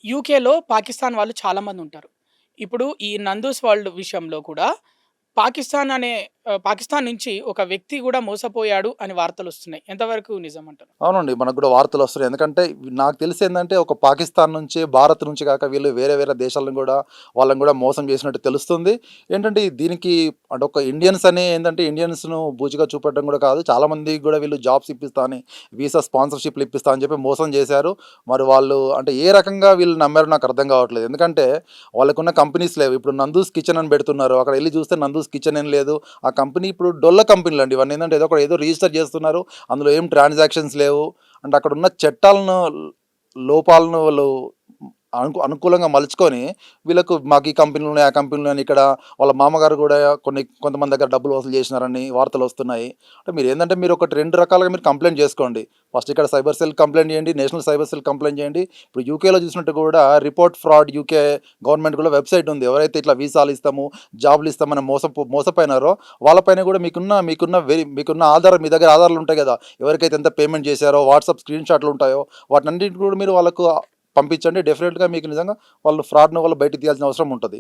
యూకేలో పాకిస్తాన్ వాళ్ళు చాలామందుంటారు. ఇప్పుడు ఈ 'నందూస్ వరల్డ్' విషయంలో కూడా పాకిస్తాన్ నుంచి ఒక వ్యక్తి గూడా మోసపోయాడు అని వార్తలొస్తున్నాయి. ఎంతవరకు నిజమంటారు? అవునండి. మనకు గూడా వార్తలొస్తున్నాయి. ఎందుకంటే నాకు తెలిసేందంటే ఒక పాకిస్తాన్ నుంచి, భారత్ నుంచి కాక వీళ్ళు వేరే వేరే దేశాలను గూడా వాళ్ళని గూడా మోసం చేసినట్టు తెలుస్తుంది. ఏంటంటే దీనికి అంటే ఒక ఇండియన్స్ అని ఏందంటే ఇండియన్స్‌ను బూచిగా చూపెట్టడం గూడా కాదు. చాలామందికి గూడా వీళ్ళు జాబ్స్ ఇప్పిస్తా అని, వీసా స్పాన్సర్‌షిప్‌లు ఇప్పిస్తా అని చెప్పి మోసం చేశారు. మరి వాళ్ళు అంటే ఏ రకంగా వీళ్ళు నమ్మారో నాకు అర్థం కావట్లేదు. ఎందుకంటే వాళ్ళకున్న కంపెనీస్ లేవు. ఇప్పుడు 'నందూస్ కిచెన్' అని పెడుతున్నారు. అక్కడెళ్లి చూస్తే 'నందూస్ కిచెన్' ఏం లేదు. ఆ కంపెనీ ఇప్పుడు డొల్ల కంపెనీలండి ఇవన్నీ. ఏందంటే ఏదో రిజిస్టర్ చేస్తున్నారు. అందులో ఏం ట్రాన్సాక్షన్స్ లేవు. అంటే అక్కడున్న చట్టాలను లోపాలను వాళ్ళు అనుకూలంగా మలుచుకొని వీళ్ళకు మాకు ఈ కంపెనీలు ఉన్నాయి, ఆ కంపెనీలు అని ఇక్కడ వాళ్ళ మామగారు కూడా కొంతమంది దగ్గర డబ్బులు వసూలు చేసినారని వార్తలు వస్తున్నాయి. అంటే మీరు ఒకటి 2 రకాలుగా మీరు కంప్లెయింట్ చేసుకోండి. ఫస్ట్ ఇక్కడ సైబర్ సెల్ కంప్లెయింట్ చేయండి, నేషనల్ సైబర్ సెల్ కంప్లెయింట్ చేయండి. ఇప్పుడు యూకేలో చూసినట్టు కూడా రిపోర్ట్ ఫ్రాడ్ యూకే గవర్నమెంట్ కూడా వెబ్సైట్ ఉంది. ఎవరైతే ఇట్లా వీసాలు ఇస్తాము, జాబ్లు ఇస్తామని మోసపోయినారో వాళ్ళపైన కూడా మీకున్న ఆధార్, మీ దగ్గర ఆధారాలు ఉంటాయి కదా, ఎవరికైతే ఎంత పేమెంట్ చేశారో వాట్సాప్ స్క్రీన్ షాట్లు ఉంటాయో వాటినన్నింటిని కూడా మీరు వాళ్ళకు పంపించండి. డెఫినెట్గా మీకు నిజంగా వాళ్ళు ఫ్రాడ్ను వాళ్ళు బయటికి తీయాల్సిన అవసరం ఉంటుంది.